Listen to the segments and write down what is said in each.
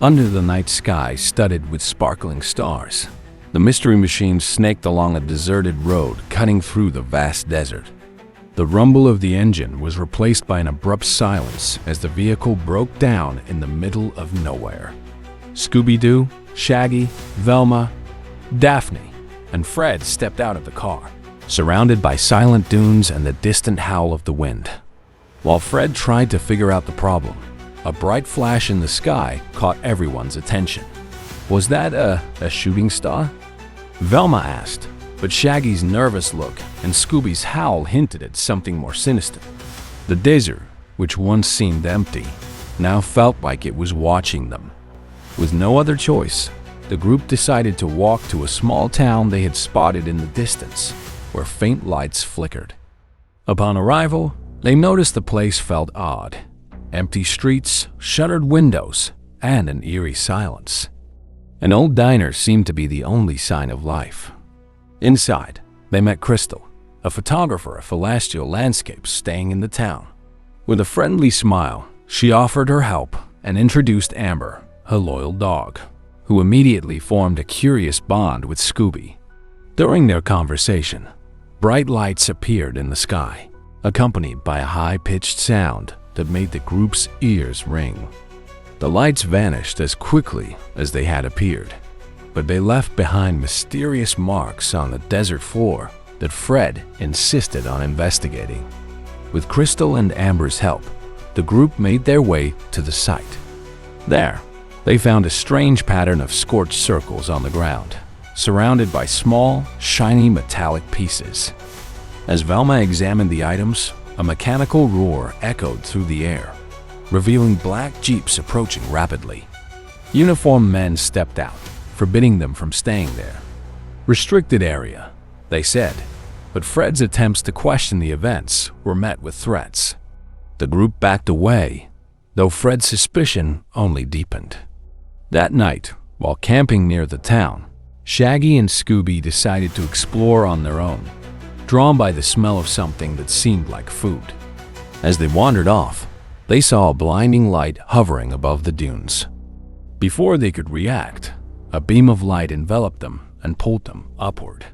Under the night sky studded with sparkling stars, the mystery machine snaked along a deserted road cutting through the vast desert. The rumble of the engine was replaced by an abrupt silence as the vehicle broke down in the middle of nowhere. Scooby-Doo, Shaggy, Velma, Daphne, and Fred stepped out of the car, surrounded by silent dunes and the distant howl of the wind. While Fred tried to figure out the problem, a bright flash in the sky caught everyone's attention. Was that a shooting star? Velma asked, but Shaggy's nervous look and Scooby's howl hinted at something more sinister. The desert, which once seemed empty, now felt like it was watching them. With no other choice, the group decided to walk to a small town they had spotted in the distance, where faint lights flickered. Upon arrival, they noticed the place felt odd. Empty streets, shuttered windows, and an eerie silence. An old diner seemed to be the only sign of life. Inside, they met Crystal, a photographer of celestial landscapes staying in the town. With a friendly smile, she offered her help and introduced Amber, her loyal dog, who immediately formed a curious bond with Scooby. During their conversation, bright lights appeared in the sky, accompanied by a high-pitched sound that made the group's ears ring. The lights vanished as quickly as they had appeared, but they left behind mysterious marks on the desert floor that Fred insisted on investigating. With Crystal and Amber's help, the group made their way to the site. There, they found a strange pattern of scorched circles on the ground, surrounded by small, shiny metallic pieces. As Velma examined the items, a mechanical roar echoed through the air, revealing black jeeps approaching rapidly. Uniformed men stepped out, forbidding them from staying there. Restricted area, they said, but Fred's attempts to question the events were met with threats. The group backed away, though Fred's suspicion only deepened. That night, while camping near the town, Shaggy and Scooby decided to explore on their own, drawn by the smell of something that seemed like food. As they wandered off, they saw a blinding light hovering above the dunes. Before they could react, a beam of light enveloped them and pulled them upward.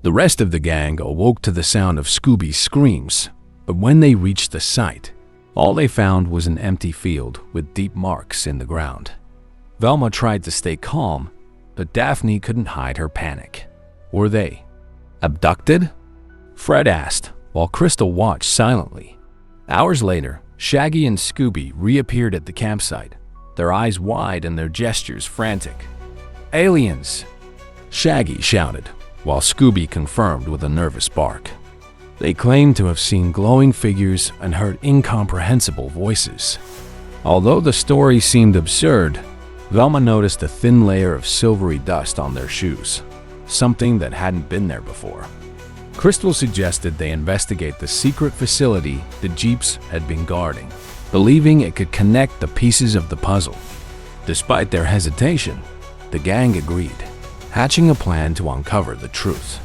The rest of the gang awoke to the sound of Scooby's screams, but when they reached the site, all they found was an empty field with deep marks in the ground. Velma tried to stay calm, but Daphne couldn't hide her panic. Were they abducted? Fred asked, while Crystal watched silently. Hours later, Shaggy and Scooby reappeared at the campsite, their eyes wide and their gestures frantic. "Aliens!" Shaggy shouted, while Scooby confirmed with a nervous bark. They claimed to have seen glowing figures and heard incomprehensible voices. Although the story seemed absurd, Velma noticed a thin layer of silvery dust on their shoes, something that hadn't been there before. Crystal suggested they investigate the secret facility the Jeeps had been guarding, believing it could connect the pieces of the puzzle. Despite their hesitation, the gang agreed, hatching a plan to uncover the truth.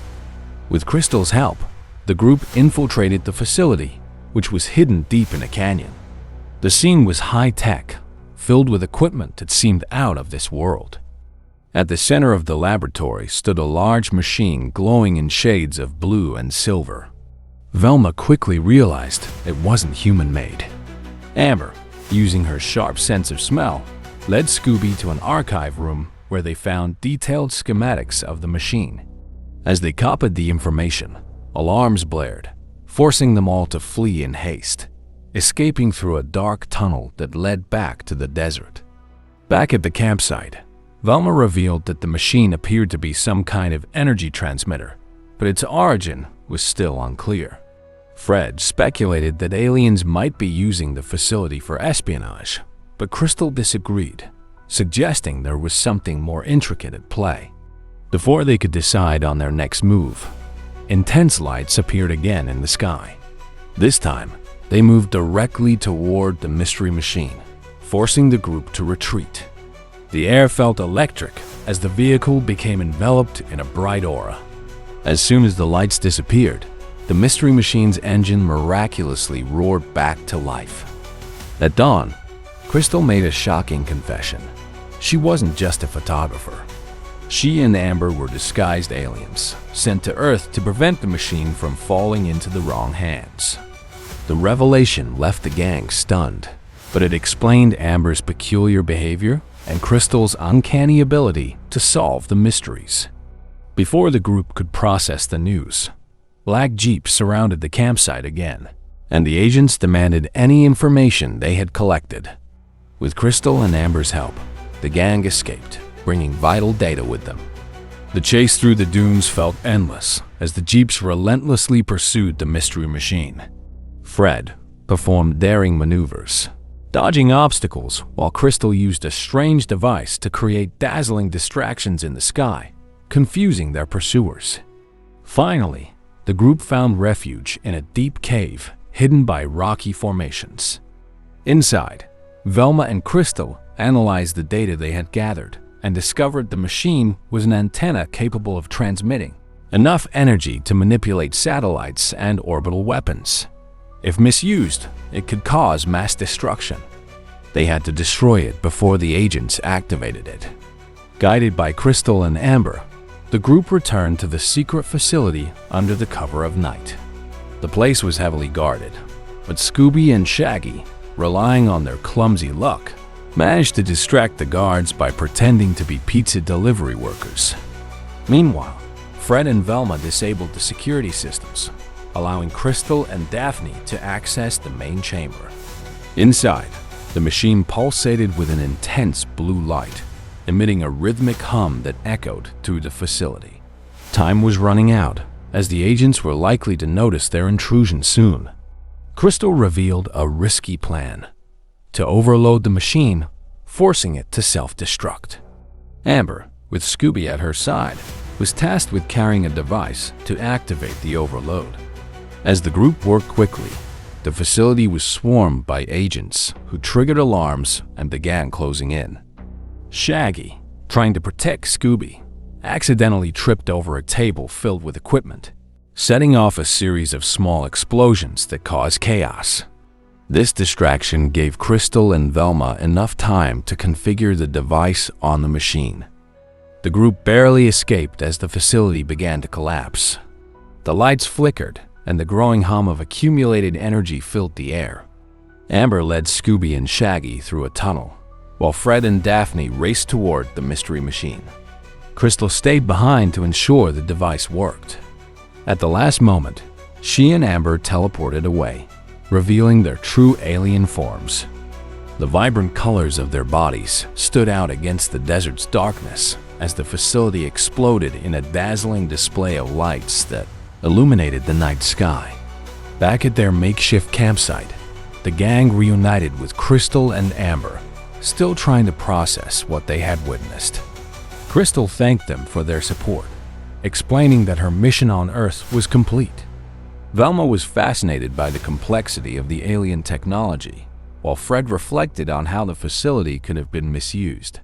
With Crystal's help, the group infiltrated the facility, which was hidden deep in a canyon. The scene was high-tech, filled with equipment that seemed out of this world. At the center of the laboratory stood a large machine glowing in shades of blue and silver. Velma quickly realized it wasn't human-made. Amber, using her sharp sense of smell, led Scooby to an archive room where they found detailed schematics of the machine. As they copied the information, alarms blared, forcing them all to flee in haste, escaping through a dark tunnel that led back to the desert. Back at the campsite, Velma revealed that the machine appeared to be some kind of energy transmitter, but its origin was still unclear. Fred speculated that aliens might be using the facility for espionage, but Crystal disagreed, suggesting there was something more intricate at play. Before they could decide on their next move, intense lights appeared again in the sky. This time, they moved directly toward the mystery machine, forcing the group to retreat. The air felt electric as the vehicle became enveloped in a bright aura. As soon as the lights disappeared, the mystery machine's engine miraculously roared back to life. At dawn, Crystal made a shocking confession. She wasn't just a photographer. She and Amber were disguised aliens, sent to Earth to prevent the machine from falling into the wrong hands. The revelation left the gang stunned, but it explained Amber's peculiar behavior and Crystal's uncanny ability to solve the mysteries. Before the group could process the news, black jeeps surrounded the campsite again, and the agents demanded any information they had collected. With Crystal and Amber's help, the gang escaped, bringing vital data with them. The chase through the dunes felt endless as the jeeps relentlessly pursued the mystery machine. Fred performed daring maneuvers, dodging obstacles while Crystal used a strange device to create dazzling distractions in the sky, confusing their pursuers. Finally, the group found refuge in a deep cave hidden by rocky formations. Inside, Velma and Crystal analyzed the data they had gathered and discovered the machine was an antenna capable of transmitting enough energy to manipulate satellites and orbital weapons. If misused, it could cause mass destruction. They had to destroy it before the agents activated it. Guided by Crystal and Amber, the group returned to the secret facility under the cover of night. The place was heavily guarded, but Scooby and Shaggy, relying on their clumsy luck, managed to distract the guards by pretending to be pizza delivery workers. Meanwhile, Fred and Velma disabled the security systems, allowing Crystal and Daphne to access the main chamber. Inside, the machine pulsated with an intense blue light, emitting a rhythmic hum that echoed through the facility. Time was running out, as the agents were likely to notice their intrusion soon. Crystal revealed a risky plan: to overload the machine, forcing it to self-destruct. Amber, with Scooby at her side, was tasked with carrying a device to activate the overload. As the group worked quickly, the facility was swarmed by agents who triggered alarms and began closing in. Shaggy, trying to protect Scooby, accidentally tripped over a table filled with equipment, setting off a series of small explosions that caused chaos. This distraction gave Crystal and Velma enough time to configure the device on the machine. The group barely escaped as the facility began to collapse. The lights flickered, and the growing hum of accumulated energy filled the air. Amber led Scooby and Shaggy through a tunnel, while Fred and Daphne raced toward the mystery machine. Crystal stayed behind to ensure the device worked. At the last moment, she and Amber teleported away, revealing their true alien forms. The vibrant colors of their bodies stood out against the desert's darkness as the facility exploded in a dazzling display of lights that illuminated the night sky. Back at their makeshift campsite, the gang reunited with Crystal and Amber, still trying to process what they had witnessed. Crystal thanked them for their support, explaining that her mission on Earth was complete. Velma was fascinated by the complexity of the alien technology, while Fred reflected on how the facility could have been misused.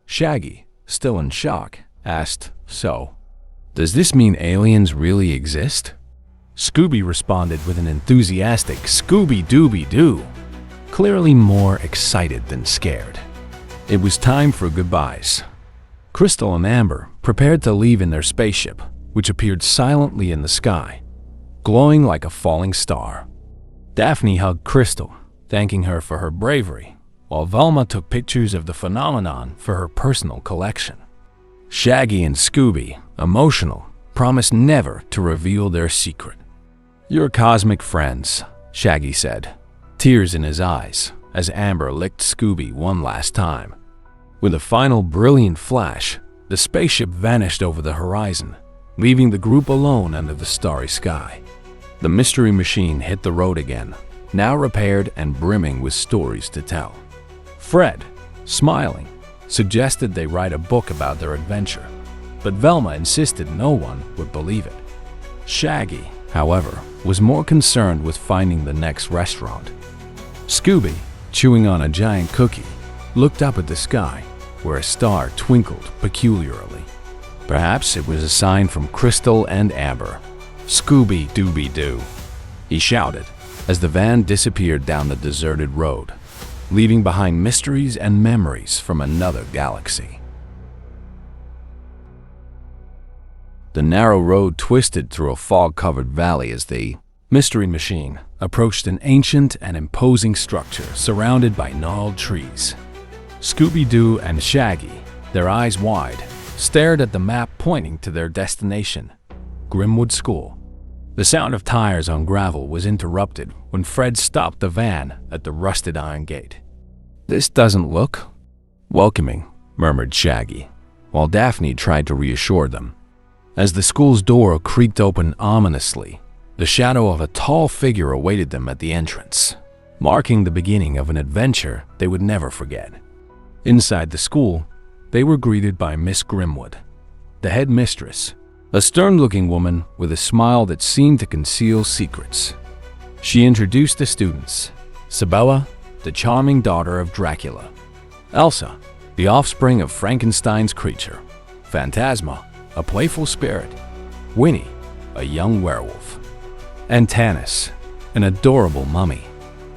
Shaggy, still in shock, asked, "So, does this mean aliens really exist?" Scooby responded with an enthusiastic Scooby-Dooby-Doo, clearly more excited than scared. It was time for goodbyes. Crystal and Amber prepared to leave in their spaceship, which appeared silently in the sky, glowing like a falling star. Daphne hugged Crystal, thanking her for her bravery, while Velma took pictures of the phenomenon for her personal collection. Shaggy and Scooby, emotional, promised never to reveal their secret. "You're cosmic friends," Shaggy said, tears in his eyes as Amber licked Scooby one last time. With a final brilliant flash, the spaceship vanished over the horizon, leaving the group alone under the starry sky. The mystery machine hit the road again, now repaired and brimming with stories to tell. Fred, smiling, suggested they write a book about their adventure, but Velma insisted no one would believe it. Shaggy, however, was more concerned with finding the next restaurant. Scooby, chewing on a giant cookie, looked up at the sky, where a star twinkled peculiarly. Perhaps it was a sign from Crystal and Amber. "Scooby-Dooby-Doo," he shouted as the van disappeared down the deserted road. leaving behind mysteries and memories from another galaxy. The narrow road twisted through a fog-covered valley as the mystery machine approached an ancient and imposing structure surrounded by gnarled trees. Scooby-Doo and Shaggy, their eyes wide, stared at the map pointing to their destination, Grimwood School. The sound of tires on gravel was interrupted when Fred stopped the van at the rusted iron gate. "This doesn't look welcoming," murmured Shaggy, while Daphne tried to reassure them. As the school's door creaked open ominously, the shadow of a tall figure awaited them at the entrance, marking the beginning of an adventure they would never forget. Inside the school, they were greeted by Miss Grimwood, the headmistress, a stern-looking woman with a smile that seemed to conceal secrets. She introduced the students: Sabella, the charming daughter of Dracula; Elsa, the offspring of Frankenstein's creature; Phantasma, a playful spirit; Winnie, a young werewolf; and Tanis, an adorable mummy.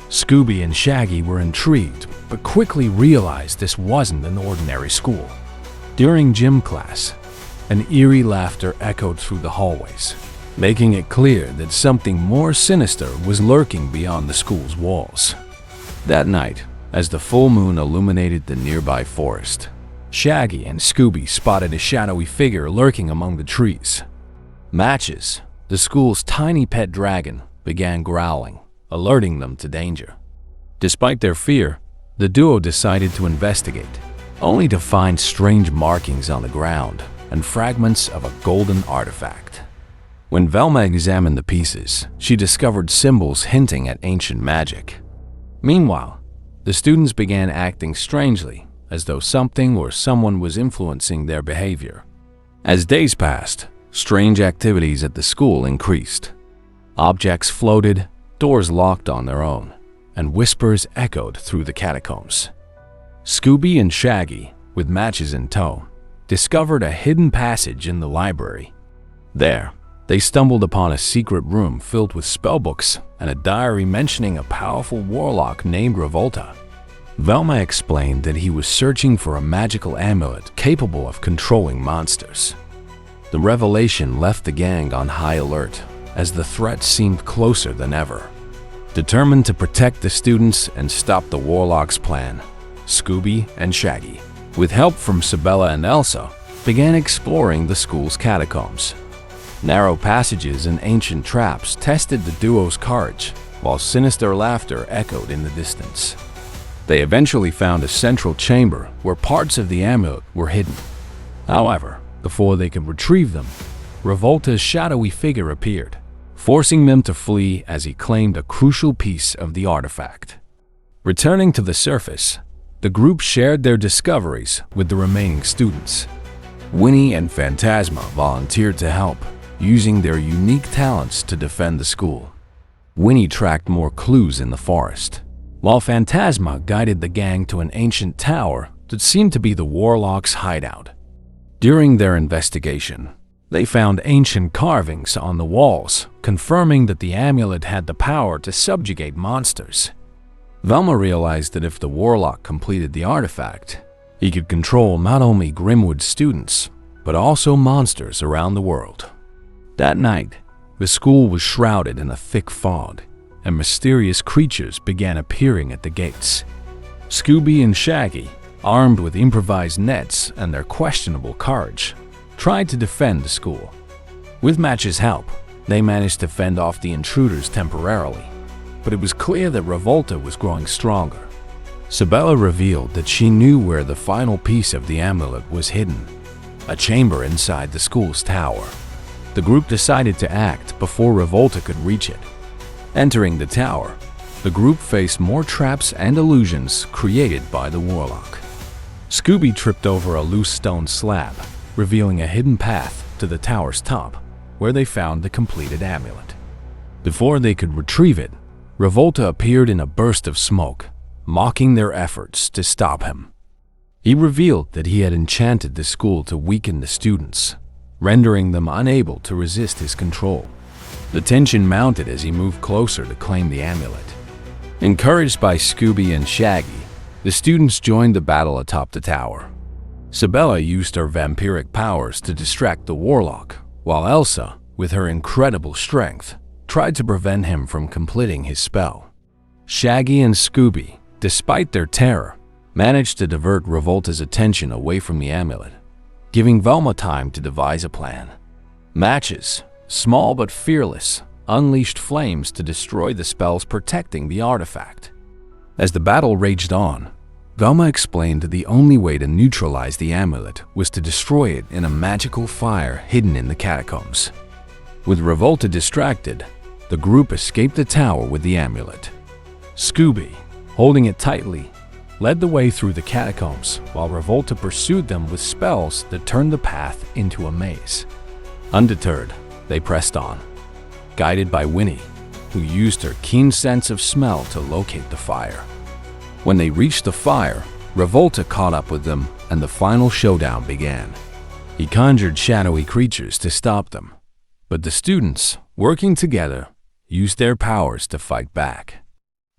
Scooby and Shaggy were intrigued, but quickly realized this wasn't an ordinary school. During gym class, an eerie laughter echoed through the hallways, making it clear that something more sinister was lurking beyond the school's walls. That night, as the full moon illuminated the nearby forest, Shaggy and Scooby spotted a shadowy figure lurking among the trees. Matches, the school's tiny pet dragon, began growling, alerting them to danger. Despite their fear, the duo decided to investigate, only to find strange markings on the ground and fragments of a golden artifact. When Velma examined the pieces, she discovered symbols hinting at ancient magic. Meanwhile, the students began acting strangely, as though something or someone was influencing their behavior. As days passed, strange activities at the school increased. Objects floated, doors locked on their own, and whispers echoed through the catacombs. Scooby and Shaggy, with matches in tow, discovered a hidden passage in the library. There, they stumbled upon a secret room filled with spellbooks and a diary mentioning a powerful warlock named Revolta. Velma explained that he was searching for a magical amulet capable of controlling monsters. The revelation left the gang on high alert, as the threat seemed closer than ever. Determined to protect the students and stop the warlock's plan, Scooby and Shaggy, with help from Sabella and Elsa, began exploring the school's catacombs. Narrow passages and ancient traps tested the duo's courage, while sinister laughter echoed in the distance. They eventually found a central chamber where parts of the amulet were hidden. However, before they could retrieve them, Revolta's shadowy figure appeared, forcing them to flee as he claimed a crucial piece of the artifact. Returning to the surface, the group shared their discoveries with the remaining students. Winnie and Phantasma volunteered to help, using their unique talents to defend the school. Winnie tracked more clues in the forest, while Phantasma guided the gang to an ancient tower that seemed to be the warlock's hideout. During their investigation, they found ancient carvings on the walls, confirming that the amulet had the power to subjugate monsters. Velma realized that if the warlock completed the artifact, he could control not only Grimwood's students, but also monsters around the world. That night, the school was shrouded in a thick fog, and mysterious creatures began appearing at the gates. Scooby and Shaggy, armed with improvised nets and their questionable courage, tried to defend the school. With Match's help, they managed to fend off the intruders temporarily, but it was clear that Revolta was growing stronger. Sabella revealed that she knew where the final piece of the amulet was hidden, a chamber inside the school's tower. The group decided to act before Revolta could reach it. Entering the tower, the group faced more traps and illusions created by the warlock. Scooby tripped over a loose stone slab, revealing a hidden path to the tower's top, where they found the completed amulet. Before they could retrieve it, Revolta appeared in a burst of smoke, mocking their efforts to stop him. He revealed that he had enchanted the school to weaken the students, rendering them unable to resist his control. The tension mounted as he moved closer to claim the amulet. Encouraged by Scooby and Shaggy, the students joined the battle atop the tower. Sabella used her vampiric powers to distract the warlock, while Elsa, with her incredible strength, tried to prevent him from completing his spell. Shaggy and Scooby, despite their terror, managed to divert Revolta's attention away from the amulet, giving Velma time to devise a plan. Matches, small but fearless, unleashed flames to destroy the spells protecting the artifact. As the battle raged on, Velma explained that the only way to neutralize the amulet was to destroy it in a magical fire hidden in the catacombs. With Revolta distracted, the group escaped the tower with the amulet. Scooby, holding it tightly, led the way through the catacombs while Revolta pursued them with spells that turned the path into a maze. Undeterred, they pressed on, guided by Winnie, who used her keen sense of smell to locate the fire. When they reached the fire, Revolta caught up with them and the final showdown began. He conjured shadowy creatures to stop them, but the students, working together, used their powers to fight back.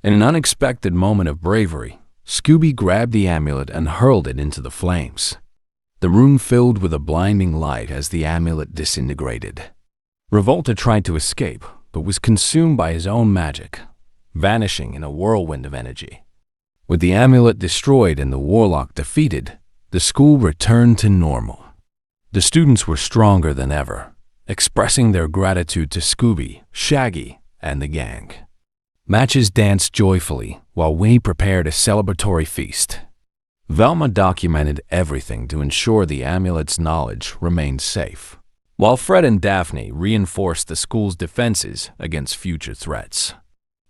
In an unexpected moment of bravery, Scooby grabbed the amulet and hurled it into the flames. The room filled with a blinding light as the amulet disintegrated. Revolta tried to escape, but was consumed by his own magic, vanishing in a whirlwind of energy. With the amulet destroyed and the warlock defeated, the school returned to normal. The students were stronger than ever, expressing their gratitude to Scooby, Shaggy, and the gang. Matches danced joyfully while Winnie prepared a celebratory feast. Velma documented everything to ensure the amulet's knowledge remained safe, while Fred and Daphne reinforced the school's defenses against future threats.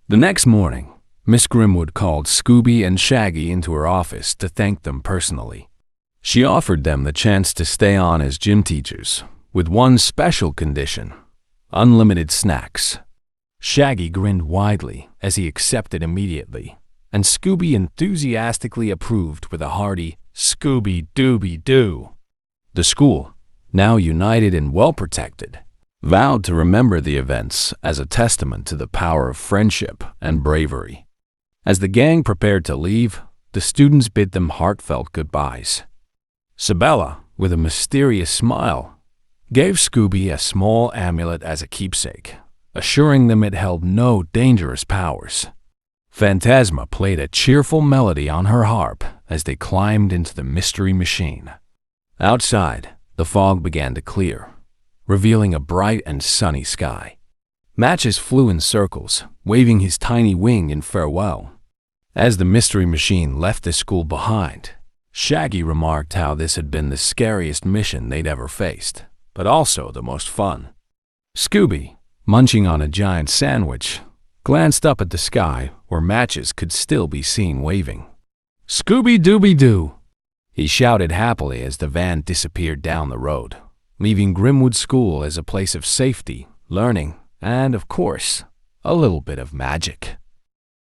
The next morning, Miss Grimwood called Scooby and Shaggy into her office to thank them personally. She offered them the chance to stay on as gym teachers, with one special condition: unlimited snacks. Shaggy grinned widely as he accepted immediately, and Scooby enthusiastically approved with a hearty Scooby-Dooby-Doo. The school, now united and well-protected, vowed to remember the events as a testament to the power of friendship and bravery. As the gang prepared to leave, the students bid them heartfelt goodbyes. Sabella, with a mysterious smile, gave Scooby a small amulet as a keepsake, assuring them it held no dangerous powers. Phantasma played a cheerful melody on her harp as they climbed into the mystery machine. Outside, the fog began to clear, revealing a bright and sunny sky. Matches flew in circles, waving his tiny wing in farewell. As the mystery machine left the school behind, Shaggy remarked how this had been the scariest mission they'd ever faced, but also the most fun. Scooby, munching on a giant sandwich, glanced up at the sky where Matches could still be seen waving. "Scooby-Dooby-Doo!" he shouted happily as the van disappeared down the road, leaving Grimwood School as a place of safety, learning, and, of course, a little bit of magic.